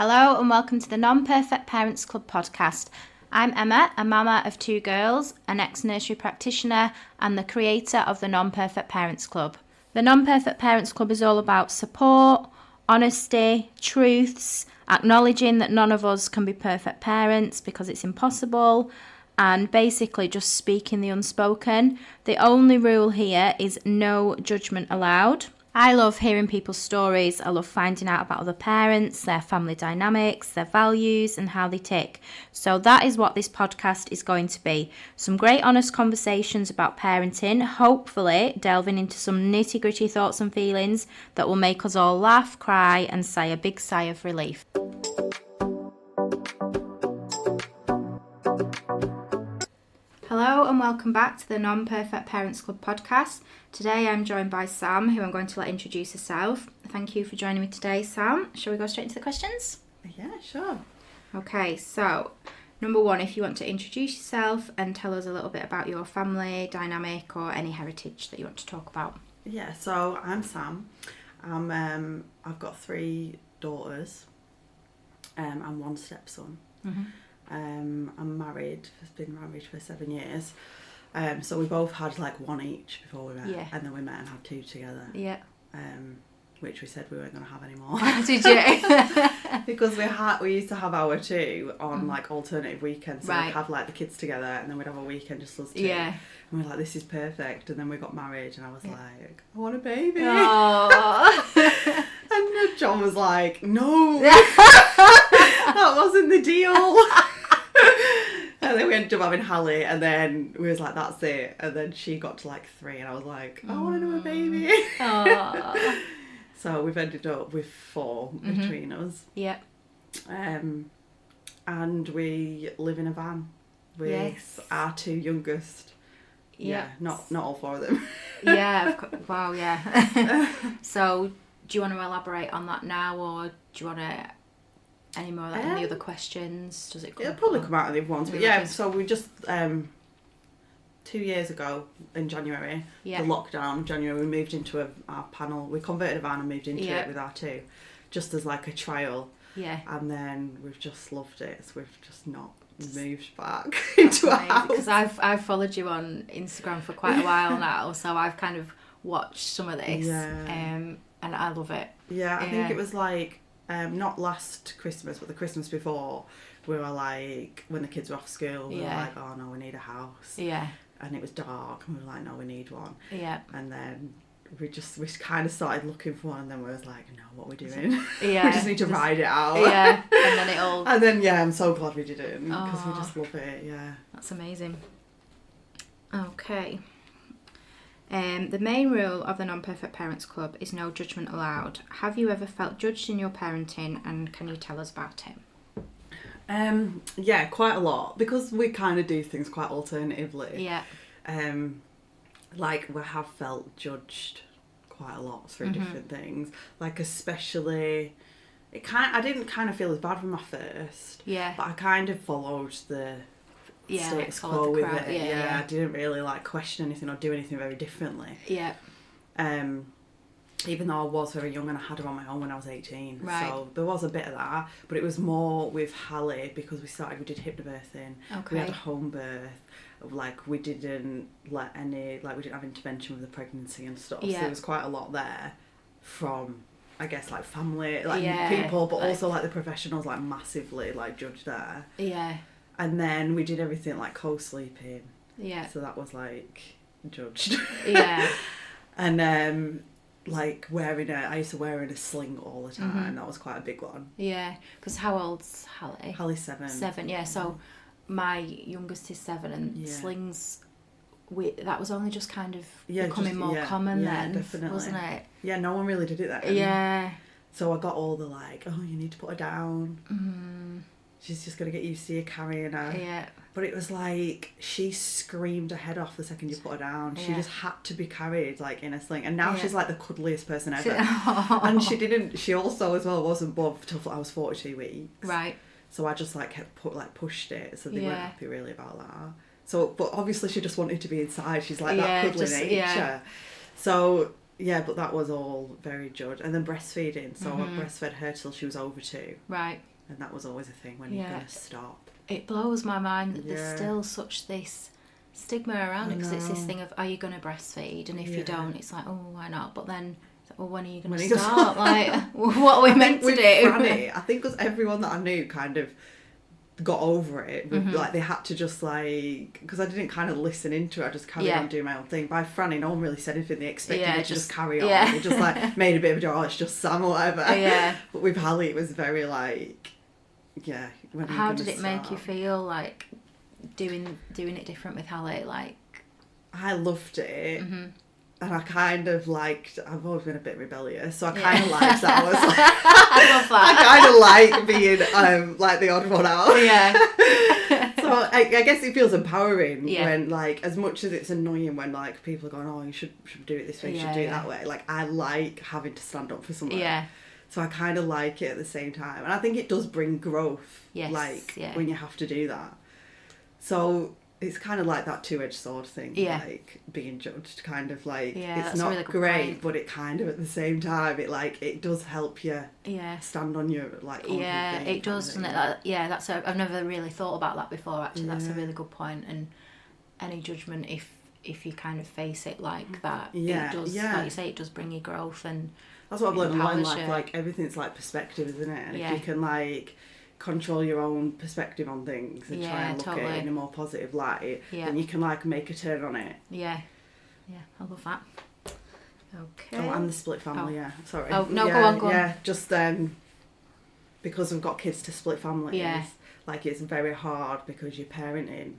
Hello and welcome to the Non-Perfect Parents Club podcast. I'm Emma, a mama of 2 girls, an ex-nursery practitioner and the creator of the Non-Perfect Parents Club. The Non-Perfect Parents Club is all about support, honesty, truths, acknowledging that none of us can be perfect parents because it's impossible, and basically just speaking the unspoken. The only rule here is no judgment allowed. I love hearing people's stories. I love finding out about other parents, their family dynamics, their values and how they tick. So that is what this podcast is going to be. Some great honest conversations about parenting, hopefully delving into some nitty-gritty thoughts and feelings that will make us all laugh, cry and sigh a big sigh of relief. Hello and welcome back to the Non-Perfect Parents Club podcast. Today I'm joined by Sam, who I'm going to let introduce herself. Thank you for joining me today, Sam. Shall we go straight into the questions? Yeah, sure. Okay, so number 1, if you want to introduce yourself and tell us a little bit about your family dynamic or any heritage that you want to talk about. Yeah, so I'm Sam. I've got 3 daughters and 1 stepson. Mm-hmm. I'm married, I've been married for 7 years. So we both had like 1 each before we met. Yeah. And then we met and had 2 together. Yeah. Which we said we weren't going to have anymore. Did you? Because we used to have our 2 on like alternative weekends. So Right. we'd have like the kids together and then we'd have a weekend just us 2. Yeah. And we were like, this is perfect. And then we got married and I was like, I want a baby. Aww. And John was like, no, that wasn't the deal. And then we ended up having Hallie, and then we was like, that's it. And then she got to like 3, and I was like, I want to have a baby. Aww. So we've ended up with 4 between us. Yeah. And we live in a van with our 2 youngest. Yeah, not all 4 of them. Yeah, wow, yeah. So, do you want to elaborate on that now, or do you want to any more like any other questions? Does it come It'll probably come out of the other ones, but yeah. So we just 2 years ago in January, the lockdown January, we moved into our panel. We converted a van and moved into it with our 2, just as like a trial. Yeah. And then we've just loved it. So we've just not moved back into a house. Because I've followed you on Instagram for quite a while now, so I've kind of watched some of this, and I love it. Yeah, I think it was like not last Christmas, but the Christmas before, we were like, when the kids were off school, we were like, oh no, we need a house. Yeah. And it was dark, and we were like, no, we need one. Yeah. And then we kind of started looking for one, and then we was like, no, what are we doing? Yeah. We just need to ride it out. Yeah. And then it all... And then, I'm so glad we didn't, because we just love it, yeah. That's amazing. Okay. The main rule of the Non-Perfect Parents Club is no judgment allowed. Have you ever felt judged in your parenting, and can you tell us about it? Yeah, quite a lot, because we kind of do things quite alternatively. Yeah. Like, we have felt judged quite a lot through different things. Like, especially, I didn't kind of feel as bad from my first. Yeah. But I kind of followed the status quo with it. Yeah, I didn't really like question anything or do anything very differently. Yeah. Even though I was very young and I had her on my own when I was 18. Right. So there was a bit of that, but it was more with Hallie because we did hypnobirthing. Okay. We had a home birth. Like, we didn't let we didn't have intervention with the pregnancy and stuff. Yeah. So there was quite a lot there from, I guess, like family, like people, but also like the professionals, like massively like judged there. Yeah. And then we did everything like co-sleeping. Yeah. So that was like judged. Yeah. And like I used to wear in a sling all the time. Mm-hmm. That was quite a big one. Yeah. Because how old's Hallie? Hallie's 7. 7, yeah. So my youngest is 7, and slings, that was only just kind of becoming more common then, definitely. Wasn't it? Yeah, no one really did it then. Yeah. So I got all the like, oh, you need to put her down. Mm-hmm. She's just going to get used to you carrying her. Yeah. But it was like, she screamed her head off the second you put her down. She just had to be carried, like, in a sling. And now she's, like, the cuddliest person ever. And she also, as well, wasn't above till I was 42 weeks. Right. So I just, like, pushed it. So they weren't happy, really, about that. So, but obviously she just wanted to be inside. She's, like, that cuddly nature. Yeah. So, yeah, but that was all very judged. And then breastfeeding. So I breastfed her till she was over 2. Right. And that was always a thing, when you're going to stop. It blows my mind that there's still such this stigma around it, because it's this thing of, are you going to breastfeed? And if you don't, it's like, oh, why not? But then, well, when are you going to start? Like, what are we meant to do? Franny, I think because everyone that I knew kind of got over it. Like, they had to just, like, because I didn't kind of listen into it, I just carried on doing my own thing. By Franny, no one really said anything. They expected me to just carry on. They just, like, made a bit of a joke, oh, it's just Sam or whatever. But with Hallie, it was very, like, when how did it make you feel, like, doing it different with Hallie? Like, I loved it. And I kind of liked, I've always been a bit rebellious, so I kind of liked that. I was like, I love that. I kind of like being like the odd one out. So I guess it feels empowering when, like, as much as it's annoying when, like, people are going, oh, you should do it this way, you should do it that way. Like, I like having to stand up for something. So I kind of like it at the same time. And I think it does bring growth, when you have to do that. So it's kind of like that two-edged sword thing, like being judged, kind of like, it's not really great, but it kind of at the same time, it does help you stand on your, like, on your feet, it does, doesn't it? I've never really thought about that before, actually. That's a really good point. And any judgment, if you kind of face it like that, it does, like you say, it does bring you growth. And that's what I've learned in life, like, everything's like perspective, isn't it? And if you can, like, control your own perspective on things and try and look at it in a more positive light, then you can, like, make a turn on it. I love that. Okay. Oh, and the split family, sorry. Oh, no, go on. Yeah, just because we've got kids to split families, like, it's very hard because you're parenting,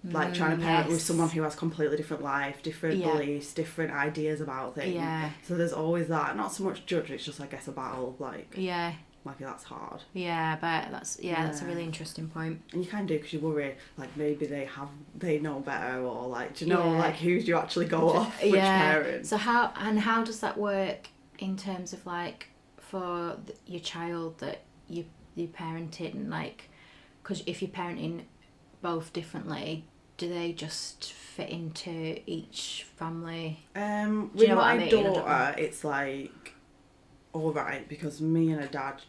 like, trying to parent with someone who has completely different life, different beliefs, different ideas about things. So there's always that, not so much judge, it's just, I guess, a battle, like, like, that's hard. I bet that's that's a really interesting point. And you can do, because you worry, like, maybe they know better, or, like, do you know, like, who do you actually go off, which parent? So how does that work in terms of, like, for your child that you're parenting, like, because if you're parenting both differently, do they just fit into each family? With my daughter, it's like, all right, because me and her dad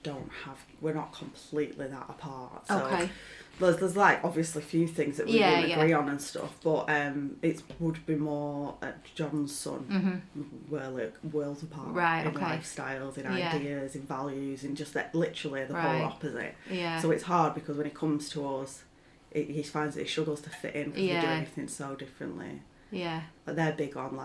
we're not completely that apart. So there's like, obviously, a few things that we wouldn't agree on and stuff, but it would be more John's son, we're like worlds apart, in lifestyles, in ideas, in values, and just literally the whole opposite. So it's hard, because when it comes to us, he finds that he struggles to fit in, because we do everything so differently. But they're big on,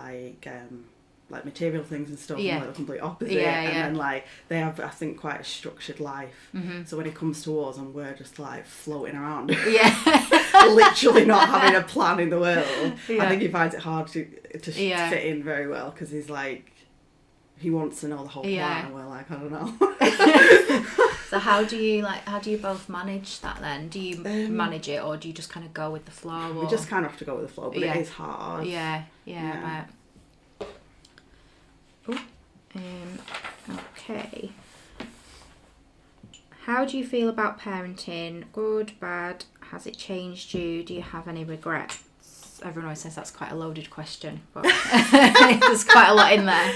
like material things and stuff, and we're the complete opposite. And then, like, they have, I think, quite a structured life. So when it comes to us, and we're just, like, floating around, literally not having a plan in the world, I think he finds it hard to fit in very well, because he's like, he wants to know the whole plan, and we're like, I don't know. So how do you both manage that then? Do you manage it, or do you just kind of go with the flow? We just kind of have to go with the flow, but it is hard. I bet. Okay. How do you feel about parenting? Good, bad? Has it changed you? Do you have any regrets? Everyone always says that's quite a loaded question, but there's quite a lot in there.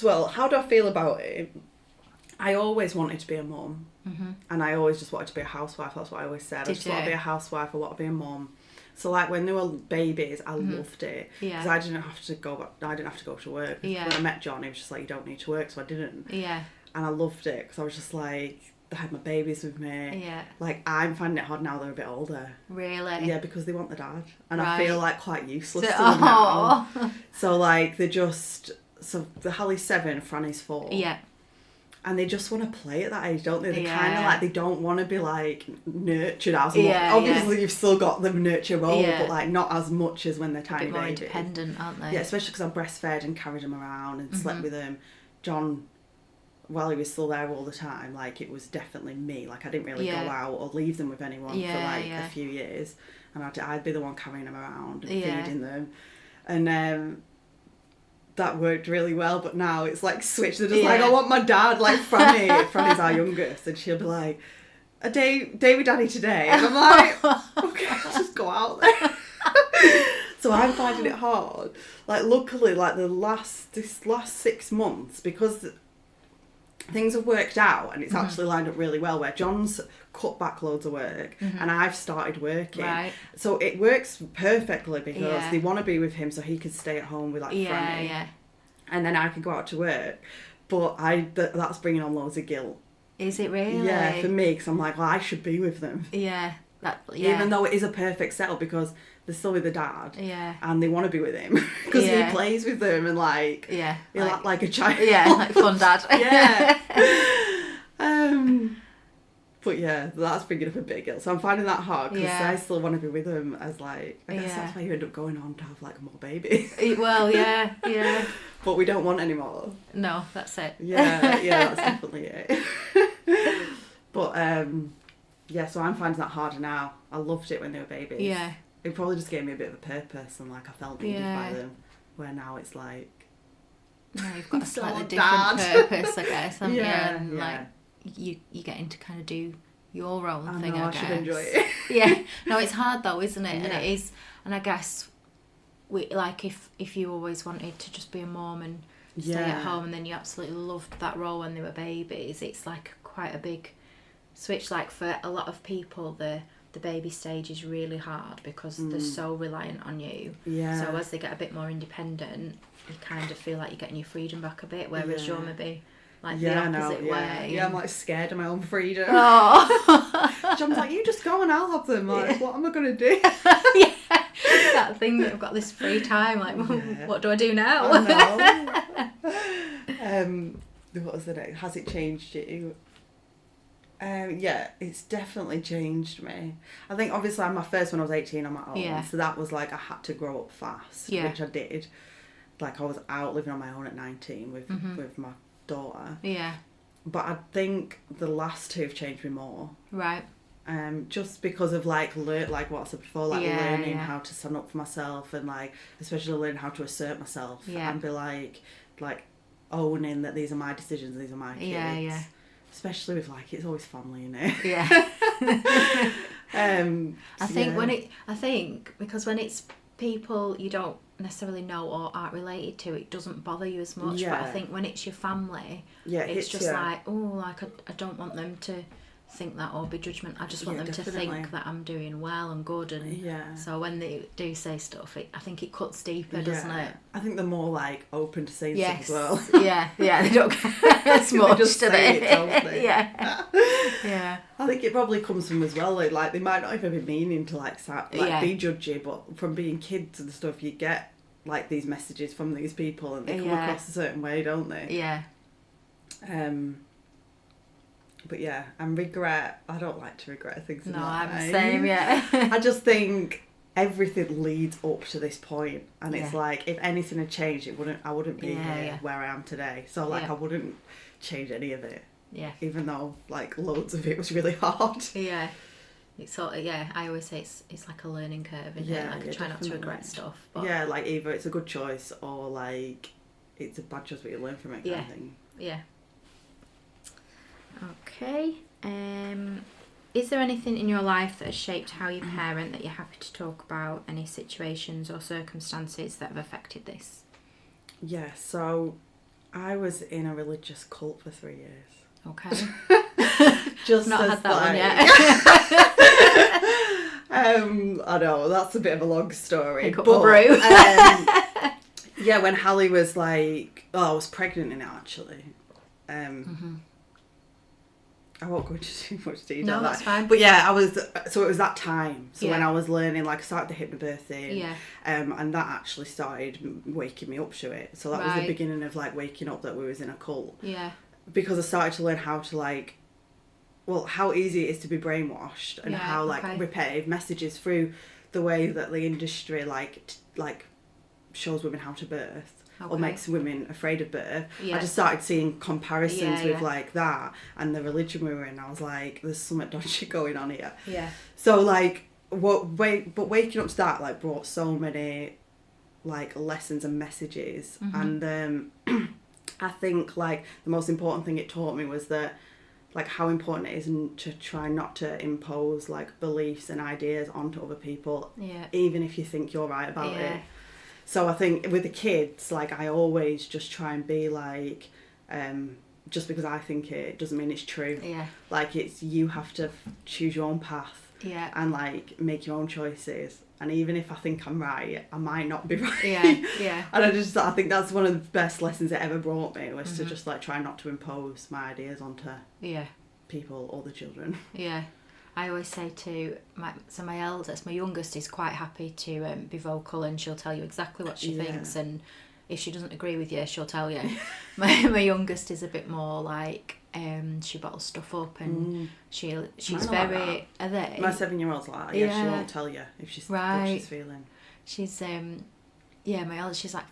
Well, how do I feel about it? I always wanted to be a mum, and I always just wanted to be a housewife. That's what I always said. I just want to be a housewife, I want to be a mum. So, like, when they were babies, I loved it, because I didn't have to go to work. When I met John, he was just like, you don't need to work, so I didn't. And I loved it, because I was just like, I had my babies with me. Like, I'm finding it hard now they're a bit older. Really? Yeah, because they want the dad, and I feel like quite useless to them now. So, like, the Hallie's 7, Franny's 4. And they just want to play at that age, don't they? They kind of, like, they don't want to be, like, nurtured as much. Obviously, you've still got the nurture role, but, like, not as much as when they're tiny babies. A bit more independent, aren't they? Yeah, especially because I breastfed and carried them around and slept with them. John, while he was still there all the time, like, it was definitely me. Like, I didn't really go out or leave them with anyone for, like, a few years. And I'd be the one carrying them around and feeding them. And, that worked really well, but now it's like switched. They're just like, I want my dad, like Franny's our youngest, and she'll be like, a day with daddy today, and I'm like, okay, I'll just go out there. So I'm finding it hard. Like, luckily, like, this last 6 months, because things have worked out and it's actually lined up really well, where John's cut back loads of work and I've started working. Right. So it works perfectly because they want to be with him so he can stay at home with like Franny. Yeah. And then I can go out to work. But that's bringing on loads of guilt. Is it really? Yeah, for me, because I'm like, well, I should be with them. Yeah. Even though it is a perfect setup because they're still with the dad. Yeah. And they want to be with him because he plays with them and like... Yeah. He'll act like a child. Yeah, like fun dad. Yeah. But yeah, that's bringing up a bit of guilt. So I'm finding that hard because I still want to be with them as like... I guess that's why you end up going on to have like more babies. Well, yeah. But we don't want any more. No, that's it. Yeah, that's definitely it. But yeah, so I'm finding that harder now. I loved it when they were babies. Yeah. It probably just gave me a bit of a purpose and like I felt needed by them. Where now it's like... No, you've got a slightly different purpose, I guess. And like you getting to kind of do your own thing, I guess. I should enjoy it. Yeah. No, it's hard though, isn't it? Yeah. And it is. And I guess like if you always wanted to just be a mum and stay at home, and then you absolutely loved that role when they were babies, it's like quite a big switch. Like for a lot of people, the baby stage is really hard because they're so reliant on you. Yeah. So as they get a bit more independent, you kind of feel like you're getting your freedom back a bit, whereas you're maybe like the opposite way. Yeah, I'm like scared of my own freedom. Oh. John's like, you just go and I'll have them. Like, what am I going to do? Yeah. That thing that I've got this free time, like, what do I do now? I know. What was the next? Has it changed you? Yeah, it's definitely changed me. I think obviously my first one I was 18 on my own, so that was like I had to grow up fast, which I did. Like I was out living on my own at 19 with my daughter. Yeah. But I think the last two have changed me more. Right. Just because of like what I said before, like learning how to stand up for myself and like especially learning how to assert myself and be like owning that these are my decisions, these are my kids. Yeah. Especially with like it's always family, isn't it? Yeah. I think because when it's people you don't necessarily know or aren't related to, it doesn't bother you as much. But I think when it's your family, it's just like, oh, like I don't want them to think that or be judgment. I just want them to think that I'm doing well and good, and so when they do say stuff, I think it cuts deeper, doesn't it? I think they're more like open to saying stuff as well. Yeah, they don't care as much, they just say it, don't they? Yeah. I think it probably comes from as well, like they might not even be meaning to like be judgy, but from being kids and stuff, you get like these messages from these people and they come across a certain way, don't they? Yeah. But yeah, and regret, I don't like to regret things in my life. No, I'm the same, yeah. I just think everything leads up to this point, and it's like, if anything had changed, I wouldn't be here where I am today. So like, I wouldn't change any of it. Yeah. Even though like loads of it was really hard. Yeah. It's sort of, I always say it's like a learning curve, isn't it? Like I try not to regret stuff. But yeah, like either it's a good choice or like it's a bad choice, but you learn from it kind of thing. Yeah. Okay. Is there anything in your life that has shaped how you parent that you're happy to talk about? Any situations or circumstances that have affected this? Yeah, so I was in a religious cult for 3 years. Okay. Just not had that one yet. I know, that's a bit of a long story. Yeah, when Hallie was like, I was pregnant in it actually. I won't go into too much detail. No, that's fine. But yeah, so it was that time. So when I was learning, like I started the hypnobirthing, and that actually started waking me up to it. So that was the beginning of like waking up that we was in a cult. Yeah. Because I started to learn how to like, how easy it is to be brainwashed and how like repetitive messages through the way that the industry like shows women how to birth. Or makes women afraid of birth. I just started seeing comparisons with like that and the religion we were in. I was like, there's something dodgy going on here. Yeah. So like, waking up to that like brought so many like lessons and messages, and I think like the most important thing it taught me was that like how important it is to try not to impose like beliefs and ideas onto other people, even if you think you're right about it. So I think with the kids, like I always just try and be like, just because I think it doesn't mean it's true. Yeah. Like, it's, you have to choose your own path. Yeah. And, like, make your own choices. And even if I think I'm right, I might not be right. Yeah, yeah. And I think that's one of the best lessons it ever brought me, was to just, like, try not to impose my ideas onto people or the children. Yeah. I always say to my eldest, my youngest is quite happy to be vocal, and she'll tell you exactly what she thinks, and if she doesn't agree with you, she'll tell you. My youngest is a bit more like, she bottles stuff up, and she's very... Like are they? My 7-year-old's like that. Yeah, she won't tell you if she's what she's feeling. She's my eldest, she's like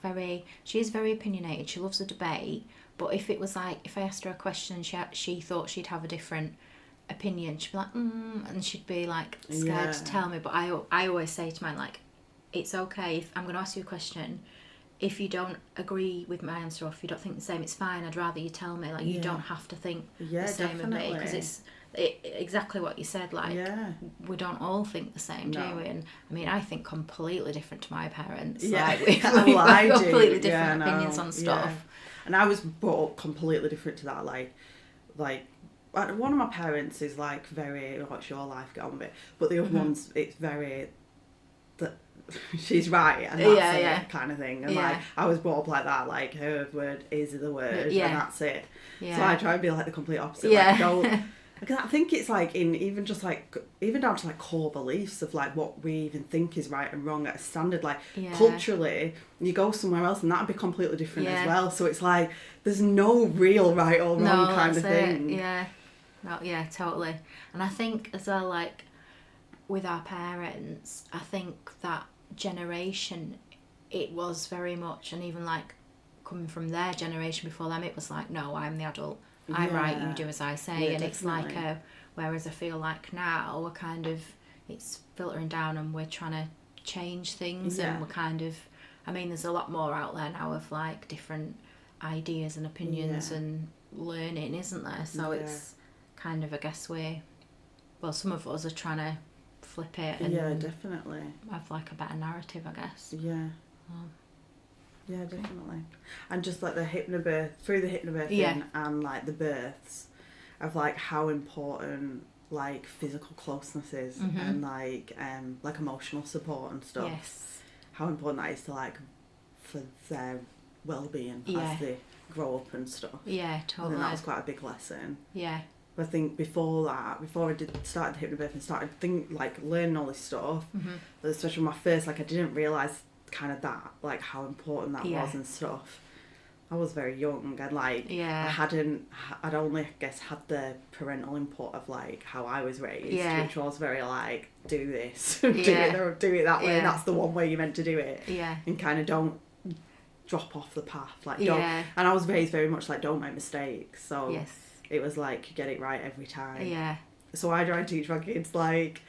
she is very opinionated. She loves a debate, but if it was like, if I asked her a question and she thought she'd have a different opinion, she'd be like, and she'd be like scared to tell me. But I always say to mine, like, it's okay if I'm going to ask you a question. If you don't agree with my answer, or if you don't think the same, it's fine. I'd rather you tell me. Like, you don't have to think the same as me, because it's exactly what you said. Like, we don't all think the same, do we? And I mean, I think completely different to my parents. Yeah, like, we've got completely different opinions on stuff. Yeah. And I was brought up completely different to that. Like one of my parents is like very, what's your life, get on with it. But the other one's, it's very that she's right and that's it kind of thing. And like, I was brought up like that, like, her word is the word and that's it. So I try and be like the complete opposite. Like, don't, because I think it's like even down to like core beliefs of like what we even think is right and wrong at a standard, like culturally you go somewhere else and that'd be completely different as well. So it's like there's no real right or wrong kind of thing. Totally. And I think as well, like with our parents, I think that generation, it was very much, and even like coming from their generation before them, it was like, no, I'm the adult, I'm right, you do as I say. And it's like whereas I feel like now we're kind of, it's filtering down and we're trying to change things, and we're kind of, I mean, there's a lot more out there now of like different ideas and opinions and learning, isn't there? So it's kind of, I guess some of us are trying to flip it and definitely have like a better narrative, I guess. Yeah, definitely. And just like the hypnobirthing and like the births, of like how important like physical closeness is, and like emotional support and stuff. Yes. How important that is to like for their well-being as they grow up and stuff. Yeah, totally. And that was quite a big lesson. Yeah. But I think before I started the hypnobirth and started learning all this stuff, especially my first, like I didn't realise kind of that, like how important that was and stuff. I was very young and like I'd only, I guess, had the parental input of like how I was raised, which was very like, do this, do it that way, and that's the one way you're meant to do it, and kind of don't drop off the path, like don't. And I was raised very much like, don't make mistakes, so it was like, get it right every time. So I try and teach my kids like,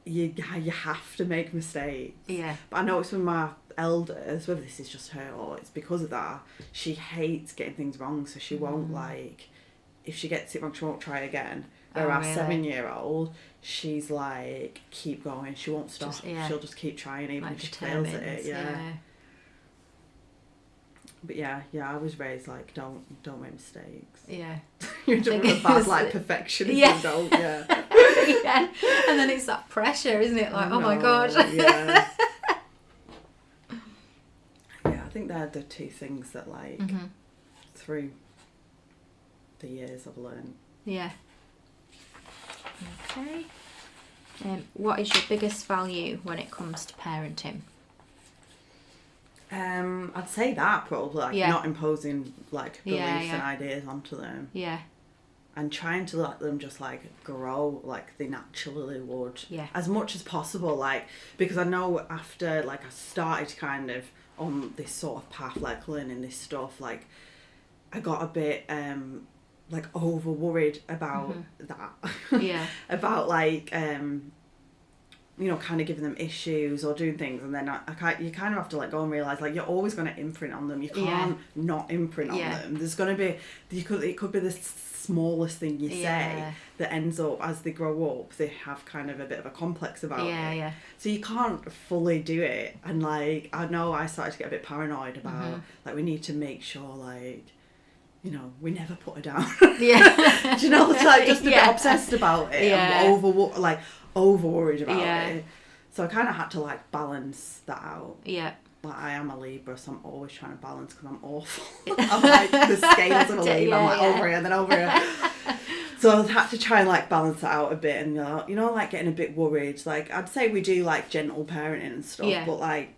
you have to make mistakes. But I know it's with my eldest, whether this is just her or it's because of that, she hates getting things wrong, so she won't like, if she gets it wrong, she won't try again. Where our 7-year-old, she's like, keep going, she won't stop. She'll just keep trying even if she fails at it. But I was raised like, don't make mistakes. You're doing a bad like perfectionism, don't and then it's that pressure, isn't it? Like, oh my god. I think they're the two things that like through the years I've learned. Okay. What is your biggest value when it comes to parenting? I'd say that probably, like not imposing like beliefs and ideas onto them. And trying to let them just like grow like they naturally would. As much as possible, like, because I know after like I started kind of on this sort of path, like learning this stuff, like I got a bit like over worried about that. About like you know, kind of giving them issues or doing things, and then you kind of have to like go and realise like you're always going to imprint on them. You can't not imprint on them. There's going to be, it could be the smallest thing you say that ends up, as they grow up, they have kind of a bit of a complex about it. So you can't fully do it. And like, I know I started to get a bit paranoid about like, we need to make sure like you know, we never put her down. Yeah. Do you know, it's like just a bit obsessed about it Yeah. and over worried about it. So I kind of had to like balance that out. Yeah. Like I am a Libra, so I'm always trying to balance because I'm awful. I'm like the scales of a Libra. I'm like over here and then over here. So I had to try and like balance it out a bit, and you know, like getting a bit worried. Like I'd say we do like gentle parenting and stuff, but like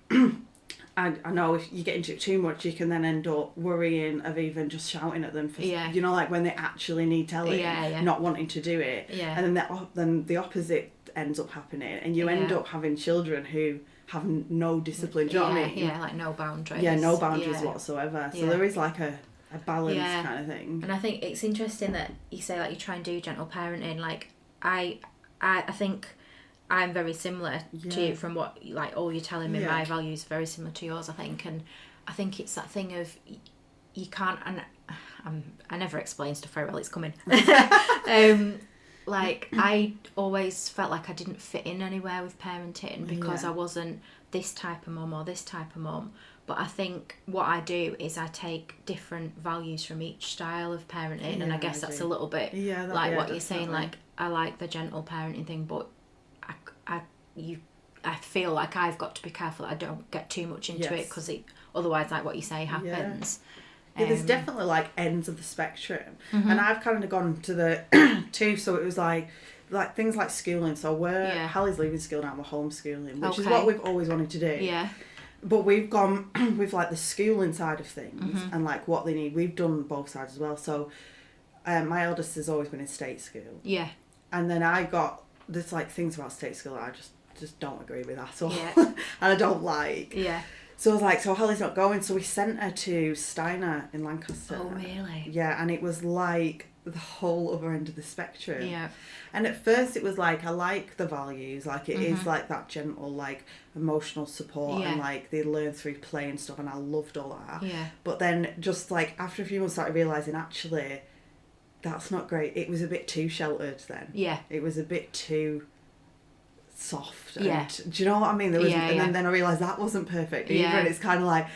I know if you get into it too much, you can then end up worrying of even just shouting at them for, you know, like when they actually need telling, not wanting to do it, and then the opposite ends up happening, and you end up having children who have no discipline. Do you know what I mean? Yeah, like no boundaries. Yeah, no boundaries whatsoever. So there is like a balance kind of thing. And I think it's interesting that you say like you try and do gentle parenting. Like I think I'm very similar to you from what like all you're telling me. My values are very similar to yours, I think, and I think it's that thing of you can't. And I never explain stuff very well. It's coming. Like I always felt like I didn't fit in anywhere with parenting because I wasn't this type of mum or this type of mum. But I think what I do is I take different values from each style of parenting, and I guess that's a little bit like what you're saying. Like I like the gentle parenting thing, but I feel like I've got to be careful that I don't get too much into it because otherwise, like what you say, happens. Yeah, there's definitely like ends of the spectrum, and I've kind of gone to the two. So it was like things like schooling. So Hallie's leaving school now, we're homeschooling, which is what we've always wanted to do. Yeah. But we've gone with like the schooling side of things and like what they need. We've done both sides as well. So my eldest has always been in state school. Yeah. And then I got there's like things about state school that I just don't agree with at all. Yeah. And I don't like. Yeah. So I was like, so Hallie's not going. So we sent her to Steiner in Lancaster. Oh, really? Yeah, and it was like the whole other end of the spectrum. Yeah. And at first it was like, I like the values. Like it is like that gentle, like emotional support and like they learn through play and stuff. And I loved all that. Yeah. But then just like after a few months, I started realising actually that's not great. It was a bit too sheltered then. Yeah. It was a bit too soft. And, do you know what I mean? There was, and then I realised that wasn't perfect either. And it's kind of like,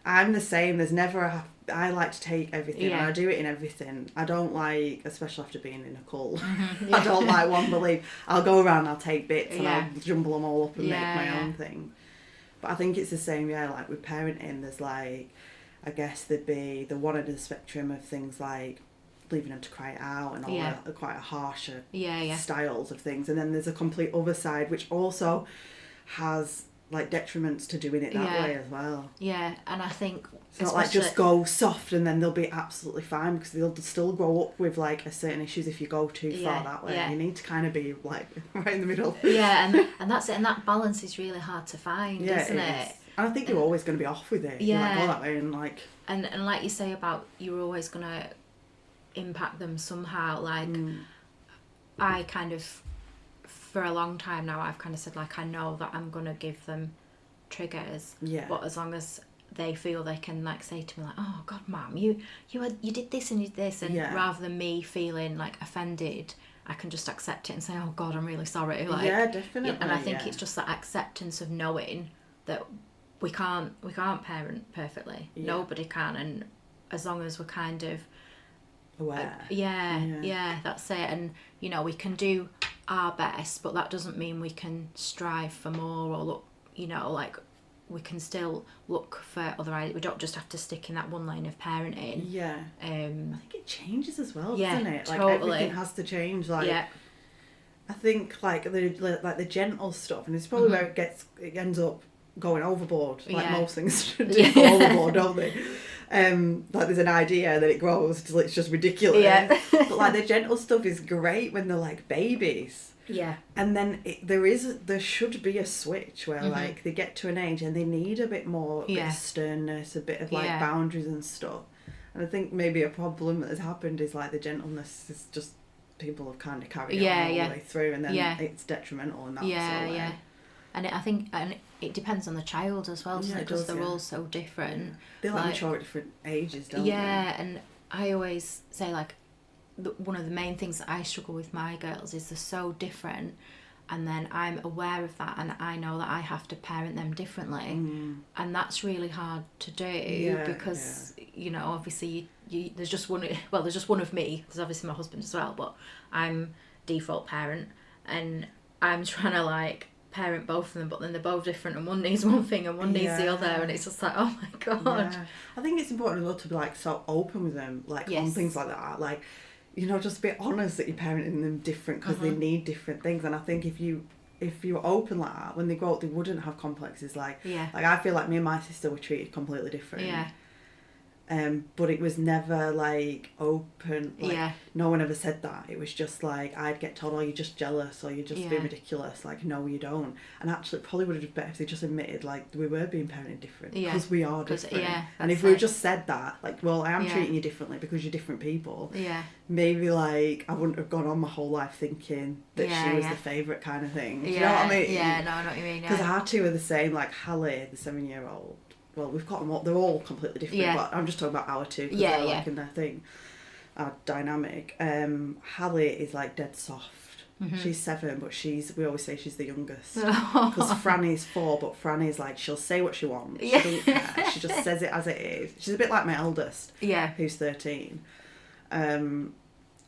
I'm the same. There's never I like to take everything and I do it in everything. I don't like, especially after being in a cult, I don't like one belief. I'll go around, I'll take bits and I'll jumble them all up and make my own thing. But I think it's the same, like with parenting, there's like, I guess there'd be the one end of the spectrum of things like leaving them to cry it out and all the quite harsher styles of things, and then there's a complete other side which also has like detriments to doing it that way as well. Yeah, and I think it's not like just go soft and then they'll be absolutely fine, because they'll still grow up with like a certain issues if you go too far that way. You need to kind of be like right in the middle. Yeah, and that's it, and that balance is really hard to find, isn't it? And I think you're always going to be off with it. Yeah, you go that way and like. And like you say about you're always going to impact them somehow. Like I kind of, for a long time now, I've kind of said like I know that I'm gonna give them triggers, but as long as they feel they can like say to me like, oh God, Mum, you did this and you did this, and rather than me feeling like offended, I can just accept it and say, oh God, I'm really sorry. Like, definitely. And I think it's just that acceptance of knowing that we can't parent perfectly. Nobody can, and as long as we're kind of aware. Yeah, that's it. And you know, we can do our best, but that doesn't mean we can strive for more or look, you know, like we can still look for other ideas. We don't just have to stick in that one lane of parenting. Yeah. I think it changes as well, doesn't it? Like everything has to change. Like I think like the gentle stuff, and it's probably where it ends up going overboard. Like most things do go overboard, don't they? Like there's an idea that it grows till it's just ridiculous. Yeah. But like the gentle stuff is great when they're like babies. Yeah. And then there should be a switch where like they get to an age and they need a bit more bit of sternness, a bit of like boundaries and stuff. And I think maybe a problem that has happened is like the gentleness is just people have kind of carried on all the way through, and then it's detrimental in that sort of way. And I think it depends on the child as well, because they're all so different. They like mature at different ages, don't they? Yeah, and I always say like one of the main things that I struggle with my girls is they're so different, and then I'm aware of that, and I know that I have to parent them differently, and that's really hard to do because you know, obviously there's just one of me. There's obviously my husband as well, but I'm default parent, and I'm trying to like parent both of them, but then they're both different, and one needs one thing and one needs the other, and it's just like, oh my God. Yeah. I think it's important as well to be like so open with them, like on things like that, like, you know, just be honest that you're parenting them different because they need different things. And I think if you're open like that, when they grow up, they wouldn't have complexes. Like I feel like me and my sister were treated completely different. Yeah. But it was never like open. Like no one ever said that. It was just like I'd get told, "Oh, you're just jealous," or "You're just being ridiculous." Like, no, you don't. And actually, it probably would have been better if they just admitted like we were being parented different because we are different. And if we just said that, like, well, I am treating you differently because you're different people. Yeah. Maybe like I wouldn't have gone on my whole life thinking that she was the favourite kind of thing. Do you know what I mean? Yeah, no, I know what you mean. Because our two are the same. Like Hallie, the 7-year-old. Well, we've got them all. They're all completely different. But I'm just talking about our two. Because they're like in their thing, our dynamic. Hallie is like dead soft. Mm-hmm. She's 7, but we always say she's the youngest because Franny's 4, but Franny's like she'll say what she wants. She doesn't care. She just says it as it is. She's a bit like my eldest. Yeah. Who's 13. And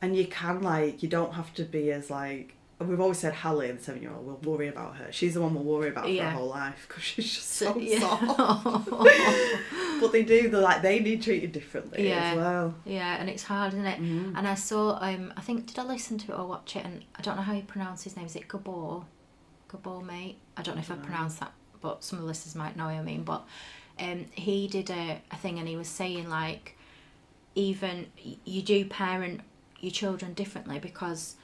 you can like you don't have to be as like. We've always said Hallie, the 7-year-old, we'll worry about her. She's the one we'll worry about for her whole life because she's just so soft. But they need treated differently as well. Yeah, and it's hard, isn't it? Mm-hmm. And I saw, I think, did I listen to it or watch it? And I don't know how you pronounce his name. Is it Gabor? Gabor, mate? I don't know if I pronounced that, but some of the listeners might know what I mean. But he did a thing and he was saying, like, even you do parent your children differently because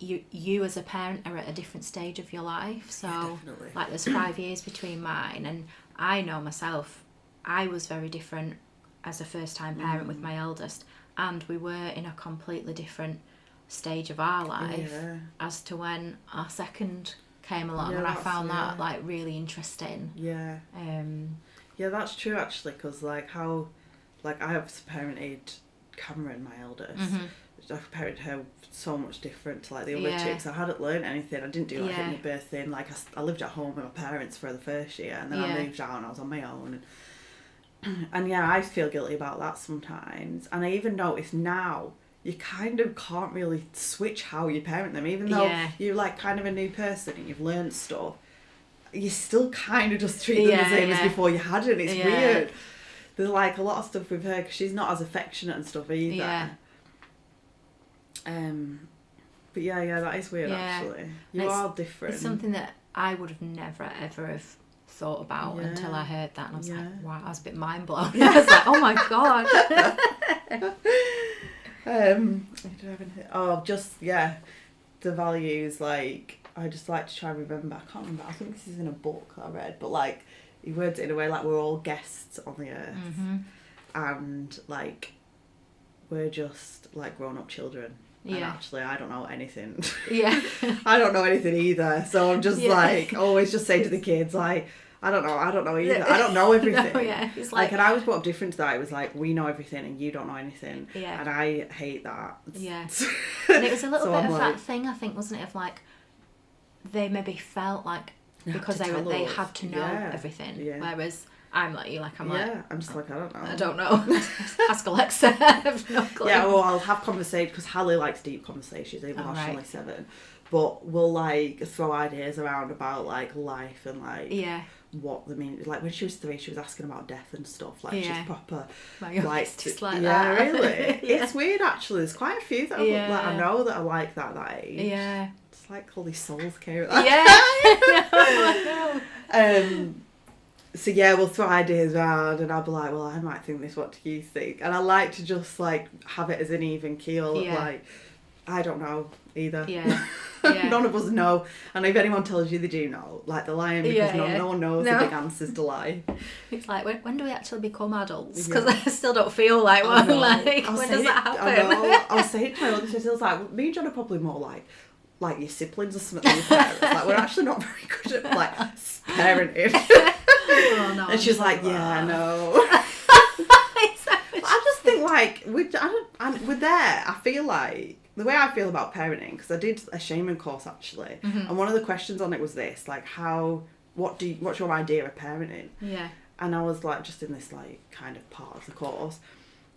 you as a parent are at a different stage of your life. So like there's 5 years between mine, and I know myself, I was very different as a first time parent with my eldest, and we were in a completely different stage of our life as to when our second came along, and I found that like really interesting. Yeah that's true actually, because like how like I have parented Cameron, my eldest. I've parented her so much different to like the other chicks. I hadn't learned anything. I didn't do like hypnobirthing. Like I lived at home with my parents for the first year, and then I moved out and I was on my own. And I feel guilty about that sometimes. And I even notice now you kind of can't really switch how you parent them, even though you're like kind of a new person and you've learned stuff. You still kind of just treat them the same as before you hadn't. It's weird. There's like a lot of stuff with her because she's not as affectionate and stuff either. Yeah. But that is weird actually. You are different. It's something that I would have never ever have thought about until I heard that, and I was like, wow, I was a bit mind blown. I was like, oh my God. The values, like I just like to try and remember. I can't remember. I think this is in a book that I read, but like he words it in a way like we're all guests on the earth, and like we're just like grown up children. And actually I don't know anything. I don't know anything either. So I'm just like always just saying to the kids like I don't know either. I don't know everything. It's like and I was brought up different to that. It was like we know everything and you don't know anything. And I hate that. And it was a little bit of that thing, I think, wasn't it, of like they maybe felt like because they had to know everything. Whereas I'm like you, like I'm I'm just like I don't know. Ask Alexa. I have no clue. Yeah, well, I'll have conversations because Hallie likes deep conversations, even though she's only 7. But we'll like throw ideas around about like life and like what the meaning. Like when she was 3, she was asking about death and stuff. Like she's proper. Like just like that. Really. It's weird actually. There's quite a few that I know that are like that age. Yeah. It's like all these souls care. I know. So we'll throw ideas around and I'll be like, well, I might think this, what do you think? And I like to just like have it as an even keel, like I don't know either. None of us know, and if anyone tells you they do know, like they're lying because no one knows the big answers to life. It's like when do we actually become adults? Because I still don't feel like one. Like when does that happen? I was saying to my older sister, I was like, me and John are probably more like your siblings or something than your parents. Like we're actually not very good at like parenting. Oh, no, and she's like, I know. Exactly. I just think like we're there. I feel like the way I feel about parenting, because I did a shaman course actually, and one of the questions on it was this, like what's your idea of parenting? And I was like, just in this like kind of part of the course.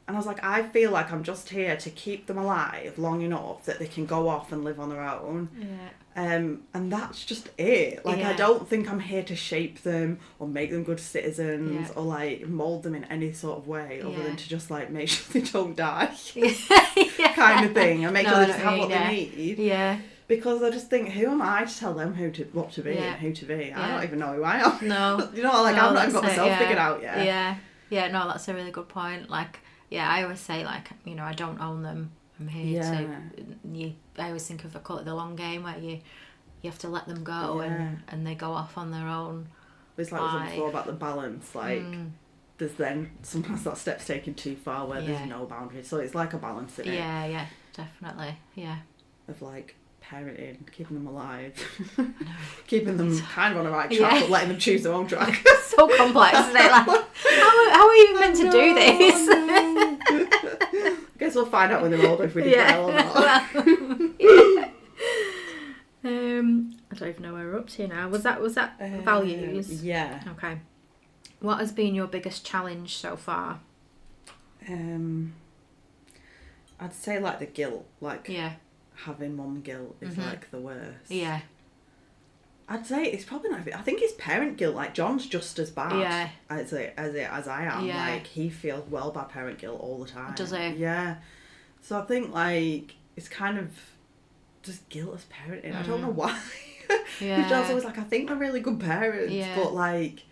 And I was like, I feel like I'm just here to keep them alive long enough that they can go off and live on their own. Yeah. And that's just it. Like, I don't think I'm here to shape them or make them good citizens or, like, mould them in any sort of way other than to just, like, make sure they don't die kind of thing. And make sure they just have what they need. Yeah. Because I just think, who am I to tell them what to be and who to be? I don't even know who I am. No. You know, like, I've not even got myself figured out yet. Yeah. Yeah, no, that's a really good point. Like, yeah, I always say, like, you know, I don't own them. I'm here to... I always think of, I call it the long game, where you have to let them go and they go off on their own. It's like we said before about the balance, like... There's then sometimes that step's taken too far where there's no boundaries. So it's like a balance in it. Yeah, definitely. Yeah. Of like parenting, keeping them alive, keeping them kind of on the right track, but letting them choose their own track. It's so complex, isn't it? Like, how are we even meant to do this? I guess we'll find out when they're older if we did well or not. I don't even know where we're up to now. Was that values? Yeah. Okay. What has been your biggest challenge so far? I'd say like the guilt, like having mum guilt is like the worst. Yeah. I'd say it's probably not. I think it's parent guilt. Like John's just as bad as I am. Yeah. Like he feels well bad parent guilt all the time. Does he? Yeah. So I think like it's kind of just guilt as parenting. I don't know why. Yeah. John's always like, I think we're really good parents, but like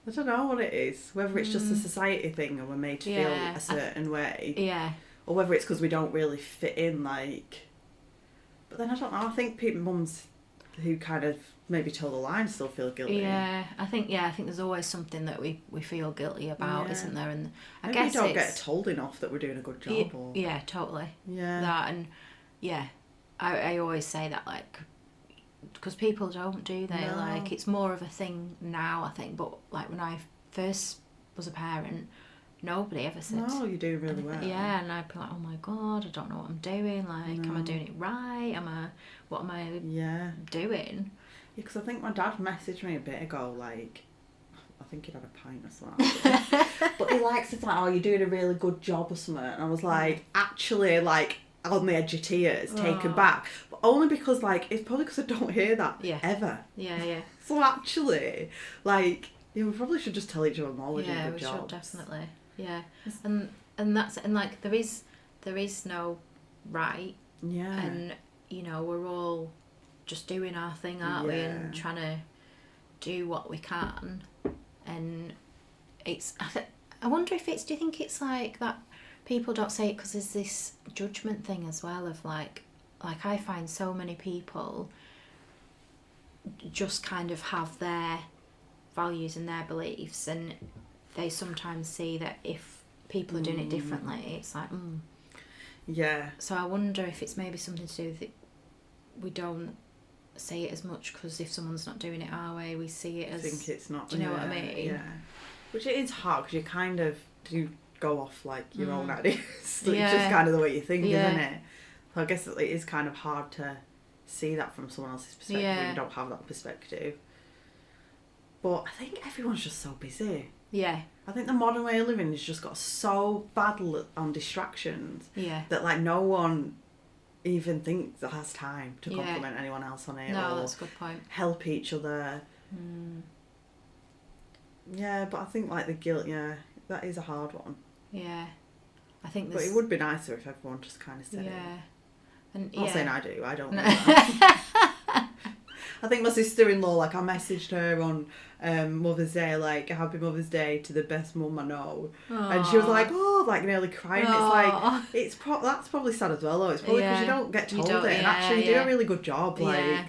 I don't know what it is. Whether it's just a society thing and we're made to feel a certain way. Yeah. Or whether it's because we don't really fit in, like... But then I don't know. I think mums who kind of maybe toe the line still feel guilty. Yeah, I think there's always something that we feel guilty about, isn't there? And I guess we don't get told enough that we're doing a good job. Yeah, totally. Yeah. That and I always say that, like, because people don't, do they? No. Like, it's more of a thing now, I think. But like when I first was a parent, nobody ever said, "No, you're doing really well." Yeah, and I'd be like, "Oh my god, I don't know what I'm doing. Like, am I doing it right? What am I doing?" Yeah, because I think my dad messaged me a bit ago, like, I think he'd had a pint or something. But he likes to think, "Oh, you're doing a really good job" or something. And I was like, actually, like, on the edge of tears, taken back. But only because, like, it's probably because I don't hear that ever. Yeah. So actually, like, we probably should just tell each other more we're doing good jobs. Yeah, we should, definitely. Yeah. And that's, and like, there is no right. Yeah. And, you know, we're all just doing our thing, aren't we? And trying to do what we can. And it's, I wonder if it's, do you think it's like that people don't say it because there's this judgment thing as well of like I find so many people just kind of have their values and their beliefs, and they sometimes see that if people are doing it differently, it's like yeah. So I wonder if it's maybe something to do with it, we don't say it as much because if someone's not doing it our way, we see it as, think it's not. do you know what I mean? Yeah. Which it is hard because you kind of do go off like your own ideas. So it's just kind of the way you think, isn't it? So I guess it is kind of hard to see that from someone else's perspective when you don't have that perspective. But I think everyone's just so busy. Yeah. I think the modern way of living has just got so bad on distractions that like no one even thinks that has time to compliment anyone else on it. No, or that's a good point. Help each other. Yeah, but I think like the guilt, that is a hard one. Yeah. I think but it would be nicer if everyone just kind of said it. And I'm not saying I do. I don't know that. I think my sister-in-law, like, I messaged her on Mother's Day, like, Happy Mother's Day to the best mum I know. Aww. And she was like, like, nearly crying. Aww. It's like, that's probably sad as well, though. It's probably because you don't get told it. And actually, you do a really good job. Like,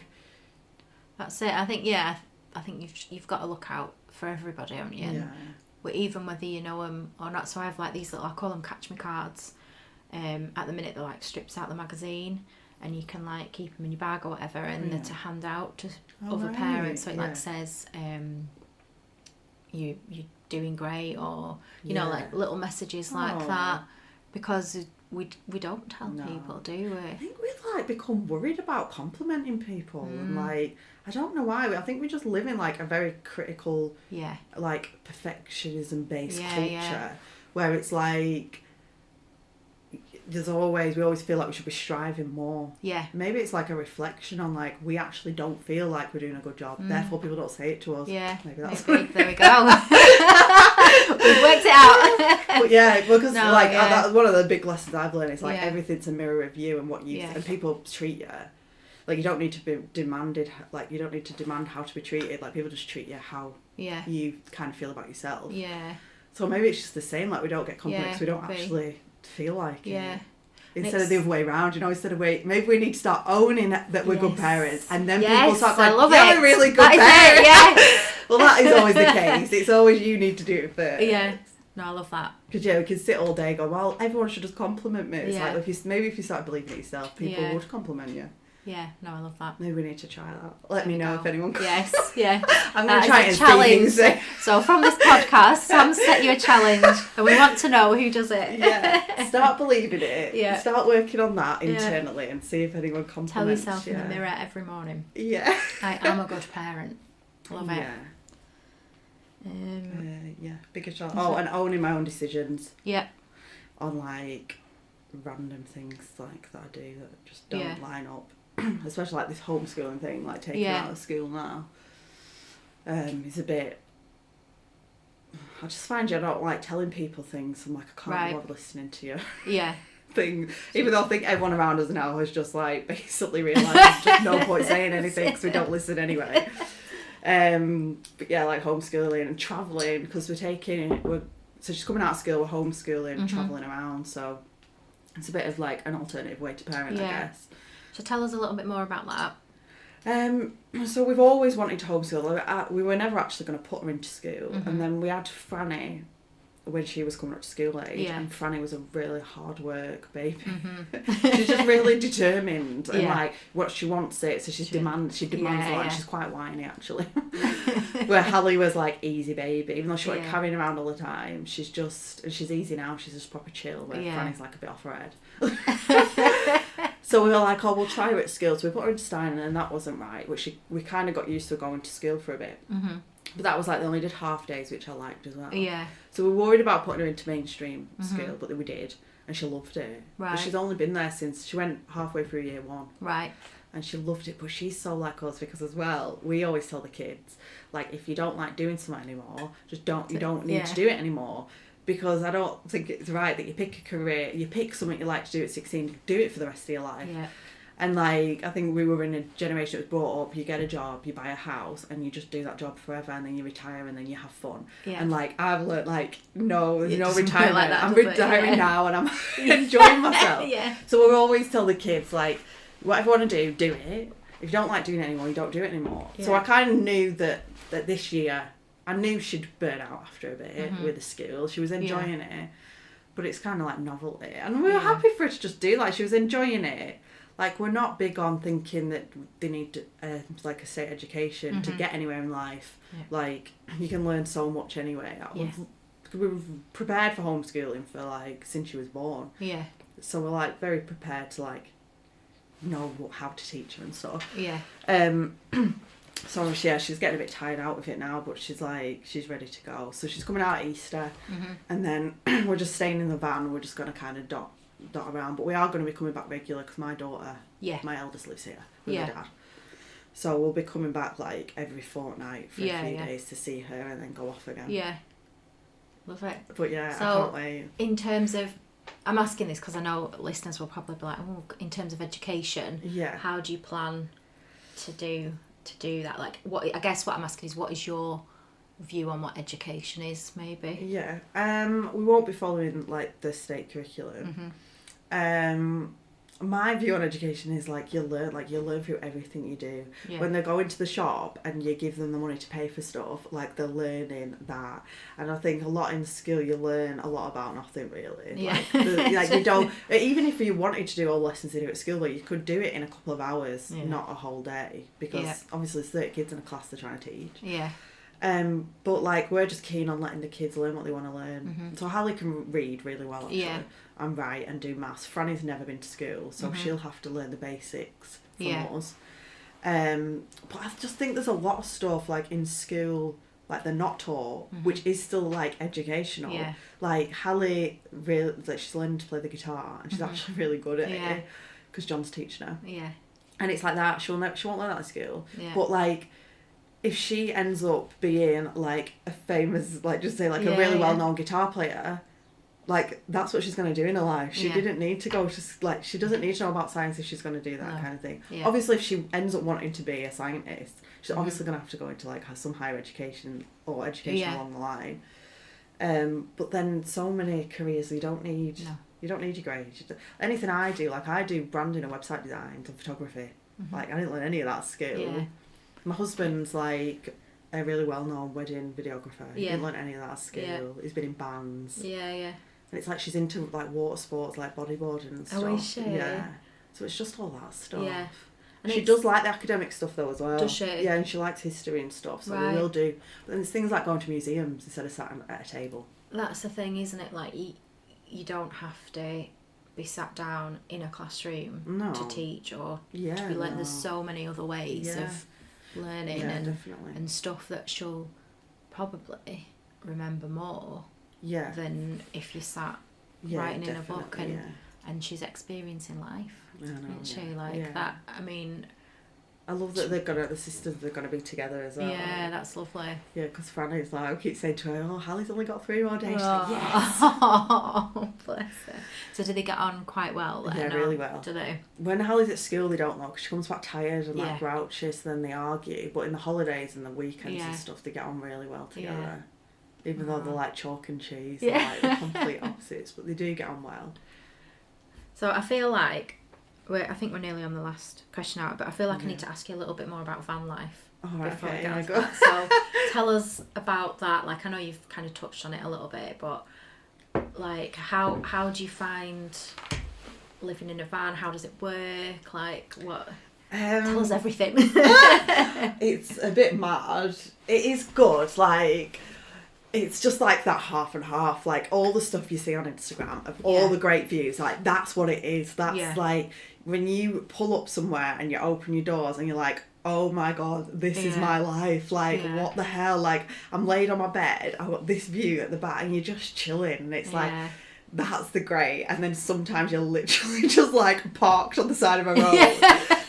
that's it. I think, you've got to look out for everybody, haven't you? Yeah. Even whether you know them or not. So I have like these little, I call them catch me cards. At the minute they're like strips out the magazine, and you can like keep them in your bag or whatever, and they're to hand out to other parents. So it like says, you're doing great, or you know, like little messages like that. Because we don't tell people, do we? I think we've like become worried about complimenting people and like I don't know why. I think we just live in like a very critical, like perfectionism based culture where it's like we always feel like we should be striving more. Yeah. Maybe it's like a reflection on like we actually don't feel like we're doing a good job. Therefore people don't say it to us. Yeah. Maybe that's there we go. We've worked it out. But yeah, because that's one of the big lessons I've learned is like everything's a mirror of you and what you and people treat you. Like you don't need to be demanded. Like you don't need to demand how to be treated. Like people just treat you how you kind of feel about yourself. Yeah. So maybe it's just the same. Like we don't get compliments. We don't actually feel like it. Instead of the other way around, maybe we need to start owning that we're good parents, and then people start going, we're really good parents. Well, that is always the case. It's always you need to do it first. Yeah. No, I love that. Because we can sit all day and go, well, everyone should just compliment me. It's like if you start believing it yourself, people would compliment you. Yeah, no, I love that. Maybe we need to try that. Let me know if anyone can. Yes, yeah. I'm going to try and challenge. So from this podcast, Sam set you a challenge and we want to know who does it. Yeah. Start believing it. Yeah. Start working on that internally and see if anyone compliments. Tell yourself in the mirror every morning. Yeah. I am a good parent. Love it. Yeah. Bigger challenge. Oh, and owning my own decisions. Yeah. On like random things like that I do that just don't line up. Especially like this homeschooling thing, like taking out of school now. It's a bit. I just find I don't like telling people things. I'm like, I can't bother listening to you. Yeah. Thing. Even though I think everyone around us now has just like basically realised there's just no point saying anything because we don't listen anyway. But yeah, like homeschooling and travelling because so she's coming out of school, we're homeschooling, travelling around, so it's a bit of like an alternative way to parent, I guess. So tell us a little bit more about that. So we've always wanted to homeschool. We were never actually going to put her into school, and then we had Franny when she was coming up to school age, and Franny was a really hard work baby. She's just really determined and like what she wants it, so she demands a lot. And she's quite whiny actually. Where Hallie was like easy baby, even though she wasn't carrying around all the time. She's easy now. She's just proper chill. Where Franny's like a bit off her head. So we were like, we'll try her at school. So we put her into Stein, and that wasn't right. Which we kind of got used to going to school for a bit. But that was like they only did half days, which I liked as well. Yeah. So we were worried about putting her into mainstream school, but then we did, and she loved it. Right. But she's only been there since she went halfway through year 1. Right. And she loved it, but she's so like us because as well, we always tell the kids, like, if you don't like doing something anymore, you don't need to do it anymore. Because I don't think it's right that you pick a career, you pick something you like to do at 16, do it for the rest of your life. Yeah. And like, I think we were in a generation that was brought up, you get a job, you buy a house, and you just do that job forever, and then you retire, and then you have fun. Yeah. And like, I've learned like, no, there's no retirement. Like that, I'm retiring now, and I'm enjoying myself. Yeah. So we always tell the kids, like, whatever you want to do it. If you don't like doing it anymore, you don't do it anymore. Yeah. So I kind of knew that this year, I knew she'd burn out after a bit with the school. She was enjoying it, but it's kind of like novelty. And we were happy for her to just do like, she was enjoying it. Like, we're not big on thinking that they need like a state education to get anywhere in life. Yeah. Like, you can learn so much anyway. Yeah. We were prepared for homeschooling for like, since she was born. Yeah. So we're like very prepared to like know how to teach her and stuff. Yeah. So she's getting a bit tired out with it now, but she's ready to go. So she's coming out at Easter, and then we're just staying in the van. We're just going to kind of dot around, but we are going to be coming back regular because my daughter, my eldest, lives here with my dad. So we'll be coming back like every fortnight for a few days to see her and then go off again. Yeah, love it. But yeah, so I can't wait. In terms of, I'm asking this because I know listeners will probably be like, in terms of education, how do you plan to do that? Like, what I guess what I'm asking is, what is your view on what education is, maybe? Yeah, we won't be following like the state curriculum. My view on education is like you learn through everything you do. When they go into the shop and you give them the money to pay for stuff, like they're learning that. And I think a lot in school you learn a lot about nothing really. Like you don't, even if you wanted to do all the lessons they do at school, but you could do it in a couple of hours, not a whole day, because obviously there's 30 kids in a class they're trying to teach. But like we're just keen on letting the kids learn what they want to learn. So Hallie can read really well actually, and write and do maths. Franny's never been to school, so she'll have to learn the basics from us. But I just think there's a lot of stuff like in school like they're not taught, which is still like educational. Like Hallie really, like she's learning to play the guitar and she's actually really good at it because John's teaching her. And it's like that. She won't learn that at school. But like, if she ends up being like a famous, like just say like a really well-known guitar player, like that's what she's going to do in her life. She didn't need to go to, like, she doesn't need to know about science if she's going to do that kind of thing. Obviously, if she ends up wanting to be a scientist, she's obviously going to have to go into like some higher education or education along the line. But then so many careers you don't need. You don't need your grades. Anything I do, like I do branding and website design and photography. Like I didn't learn any of that at school. My husband's like a really well-known wedding videographer. He didn't learn any of that at school. He's been in bands. And it's like she's into like water sports, like bodyboarding and stuff. Oh, is she? Yeah. So it's just all that stuff. Yeah. And she does like the academic stuff though as well. Does she? Yeah, and she likes history and stuff, so we will do. But then there's things like going to museums instead of sat at a table. That's the thing, isn't it? Like you don't have to be sat down in a classroom to teach or to be learned. There's so many other ways of learning and stuff that she'll probably remember more than if you sat writing in a book and she's experiencing life. Isn't she? Like that. I mean, I love that the sisters are gonna be together as well. Yeah, that's lovely. Yeah, because Franny's like, I keep saying to her, "Oh, Hallie's only got 3 more days." She's like, yes. Oh, bless her. So do they get on quite well then? Yeah, really well. Do they? When Hallie's at school, they don't know because she comes back tired and like grouchy, so then they argue. But in the holidays and the weekends and stuff, they get on really well together. Even though they're like chalk and cheese, they're like the complete opposites, but they do get on well. So I feel like I think we're nearly on the last question out, but I feel like I need to ask you a little bit more about van life. Before we get into that. So tell us about that. Like, I know you've kind of touched on it a little bit, but like how do you find living in a van? How does it work? Like, what? Tell us everything. It's a bit mad. It is good. Like, it's just like that half and half. Like, all the stuff you see on Instagram of all the great views, like, that's what it is. That's like when you pull up somewhere and you open your doors and you're like, oh my god, this is my life. Like, what the hell? Like, I'm laid on my bed, I've got this view at the back, and you're just chilling, and it's like, that's the great. And then sometimes you're literally just like parked on the side of a road.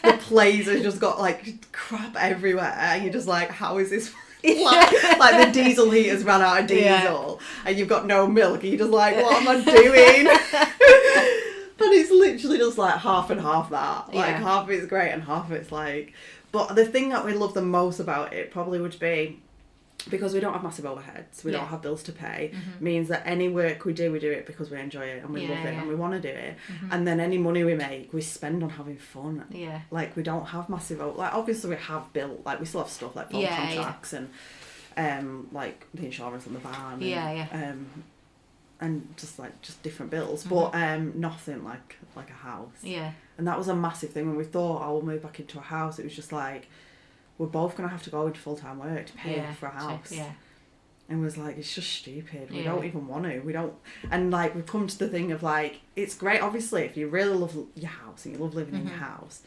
The place has just got like crap everywhere, and you're just like, how is this? Like the diesel heater's ran out of diesel and you've got no milk, and you're just like, what am I doing? And it's literally just like half and half that. Like half of it's great and half of it's like, but the thing that we love the most about it probably would be because we don't have massive overheads, we don't have bills to pay, means that any work we do it because we enjoy it and we love it and we want to do it. And then any money we make, we spend on having fun. Like, we don't have massive, like, obviously we have built, like, we still have stuff like phone contracts and like the insurance on the van and just different bills, but nothing like a house. And that was a massive thing when we thought, oh, we'll move back into a house. It was just like, we're both going to have to go into full-time work to pay for a house. And it was like, it's just stupid. We don't even want to. We don't. And like, we've come to the thing of like, it's great, obviously, if you really love your house and you love living in your house,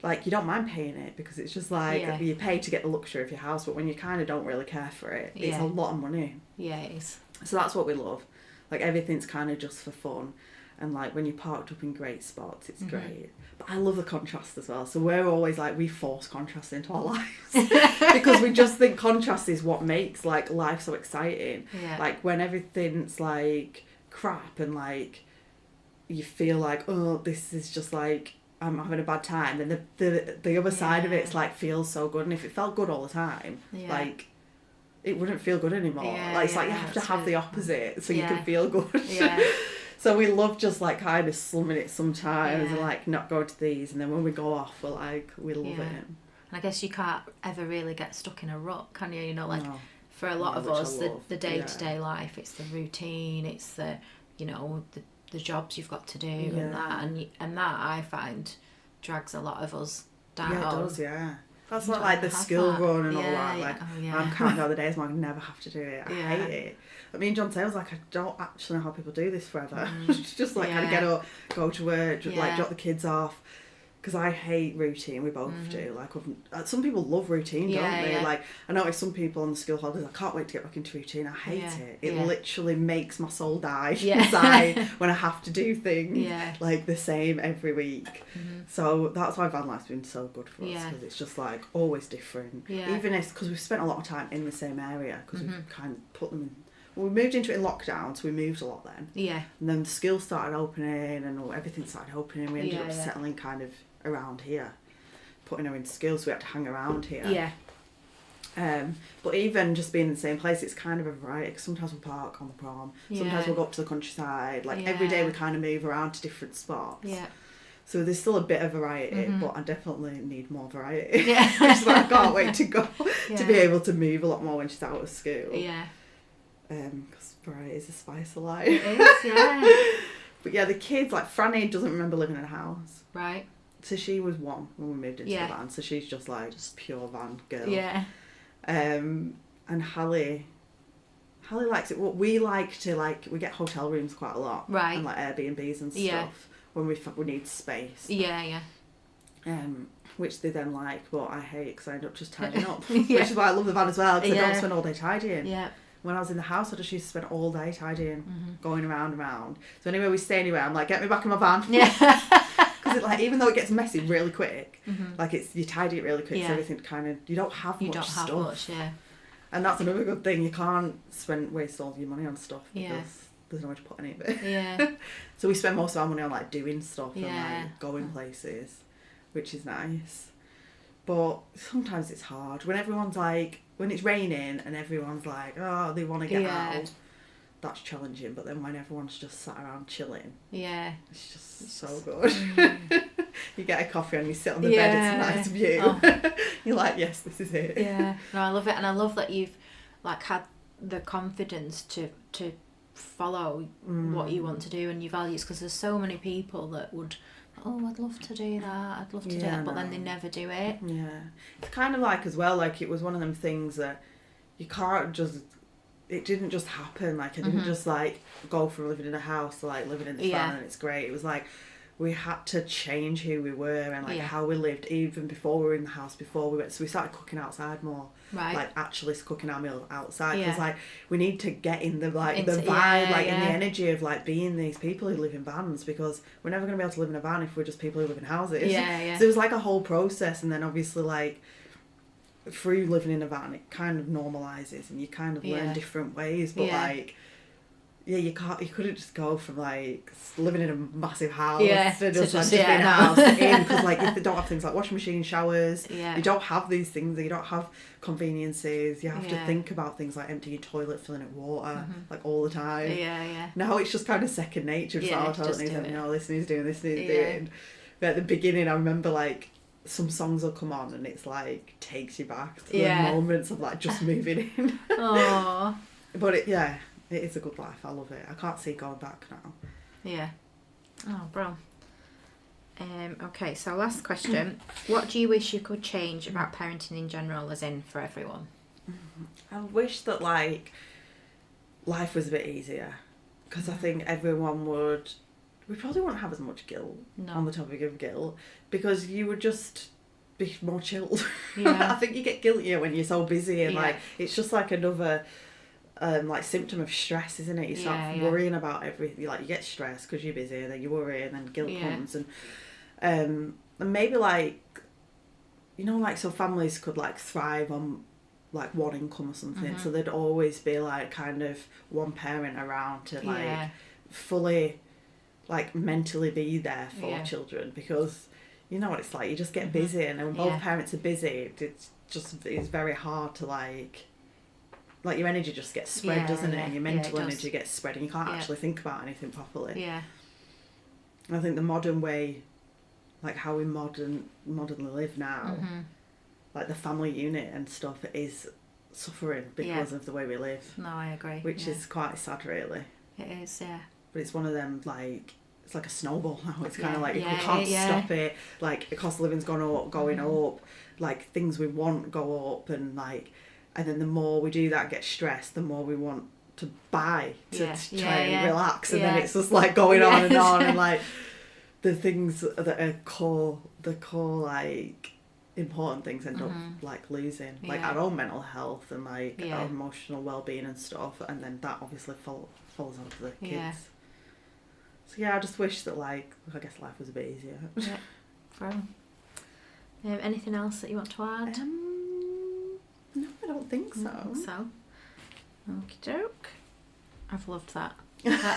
like, you don't mind paying it because it's just like, you pay to get the luxury of your house, but when you kind of don't really care for it, it's a lot of money. Yeah, it is. So that's what we love. Like, everything's kind of just for fun. And like, when you're parked up in great spots, it's great. But I love the contrast as well. So we're always like, we force contrast into our lives because we just think contrast is what makes like life so exciting. Like, when everything's like crap and like you feel like, oh, this is just like, I'm having a bad time, then the other side of it's like feels so good. And if it felt good all the time, like, it wouldn't feel good anymore. Like, it's like you have to have the opposite so you can feel good. So we love just like kind of slumming it sometimes and like not going to these, and then when we go off, we're like, we love it. And I guess you can't ever really get stuck in a rut, can you? You know, like for a lot of us, the day-to-day life, it's the routine, it's the, you know, the jobs you've got to do and that, and that I find drags a lot of us down. Yeah, it does, That's not like the school run and all that. Like, I'm counting down the days, I never have to do it. I hate it. But me and John Taylor's like, I don't actually know how people do this forever. Just like, kind of get up, go to work, like drop the kids off. Because I hate routine, we both do. Like, some people love routine, don't they? Yeah. Like, I notice some people on the school holidays, I can't wait to get back into routine. I hate it. It literally makes my soul die inside when I have to do things like the same every week. So that's why van life's been so good for us, because it's just like always different. Even because we've spent a lot of time in the same area, because we've kind of put them in. Well, we moved into it in lockdown, so we moved a lot then. Yeah. And then the school started opening and everything started opening. We ended up settling kind of around here, putting her into school, so we had to hang around here. But even just being in the same place, it's kind of a variety, because sometimes we'll park on the prom, sometimes we'll go up to the countryside, like every day we kind of move around to different spots. So there's still a bit of variety, but I definitely need more variety. Which is why I can't wait to go to be able to move a lot more when she's out of school. Because variety is the spice of life. It is, But yeah, the kids, like Franny doesn't remember living in a house. Right. So she was 1 when we moved into the van, so she's just like pure van girl. And Hallie likes it. What we like to, like, we get hotel rooms quite a lot, right? And like Airbnbs and stuff when we need space. Which they then like, but I hate, because I end up just tidying up. Which is why I love the van as well, because I don't spend all day tidying. When I was in the house, I just used to spend all day tidying, going around and around. So anyway, we stay anywhere, I'm like, get me back in my van. Because like, even though it gets messy really quick, like you tidy it really quick, so everything kind of, you don't have much stuff. And that's another good thing, you can't waste all your money on stuff, because there's nowhere to put any of it. So we spend most of our money on like doing stuff and like going places, which is nice. But sometimes it's hard when everyone's like, when it's raining and everyone's like, oh, they want to get out. That's challenging. But then when everyone's just sat around chilling, it's just so good. You get a coffee and you sit on the bed, it's a nice view. Oh. You're like, yes, this is it. No, I love it, and I love that you've like had the confidence to follow what you want to do and your values, because there's so many people that would, oh, I'd love to do that, I'd love to do that, but then they never do it. It's kind of like, as well, like, it was one of them things that you can't just, it didn't just happen. Like, I didn't just like go from living in a house to like living in the van and it's great. It was like we had to change who we were and like how we lived even before we were in the house, before we went. So we started cooking outside more, like actually cooking our meal outside, because like we need to get in the like the vibe, like in the energy of like being these people who live in vans, because we're never going to be able to live in a van if we're just people who live in houses. So it was like a whole process, and then obviously like through living in a van it kind of normalizes and you kind of learn different ways, but like you couldn't just go from like living in a massive house to just being in a house because like if they don't have things like washing machine, showers, you don't have these things, you don't have conveniences, you have to think about things like emptying your toilet, filling it with water like all the time. Now it's just kind of second nature, just like, oh, this needs doing, this needs doing. But at the beginning I remember like some songs will come on and it's like takes you back to the moments of like just moving in. But it is a good life. I love it. I can't see going back now. Oh, bro. Okay, so last question. What do you wish you could change about parenting in general, as in for everyone? I wish that like life was a bit easier, because I think everyone would. We probably wouldn't have as much guilt on the topic of guilt, because you would just be more chilled. I think you get guiltier when you're so busy and like it's just like another like symptom of stress, isn't it? You start worrying about everything. Like you get stressed because you're busy, and then you worry, and then guilt comes, and maybe like, you know, like so families could like thrive on like one income or something, so there'd always be like kind of one parent around to like fully like mentally be there for children, because you know what it's like, you just get busy, and when both parents are busy, it's very hard to like your energy just gets spread, doesn't it? And your mental energy gets spread, and you can't actually think about anything properly. And I think the modern way, like how we modernly live now, like the family unit and stuff is suffering because of the way we live. No, I agree. Which is quite sad, really. It is, But it's one of them like it's like a snowball now. It's kind of like, if we can't stop it, like, the cost of living's going up, like, things we want go up, and like, and then the more we do that, get stressed, the more we want to buy to try and relax, and then it's just like going on and on, and like the things that are the core like important things end up like losing, like our own mental health and like our emotional well-being and stuff, and then that obviously falls onto the kids. So I just wish that, like, I guess life was a bit easier. Anything else that you want to add? No, I don't think so. Okie doke. I've loved that.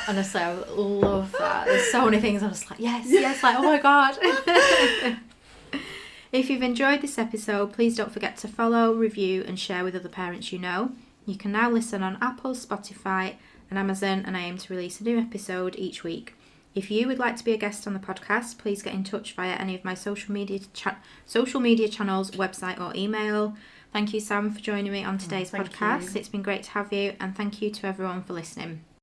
Honestly, I love that. There's so many things I'm just like, yes, like, oh my God. If you've enjoyed this episode, please don't forget to follow, review and share with other parents you know. You can now listen on Apple, Spotify and Amazon, and I aim to release a new episode each week. If you would like to be a guest on the podcast, please get in touch via any of my social media channels, website or email. Thank you, Sam, for joining me on today's podcast. It's been great to have you, and thank you to everyone for listening.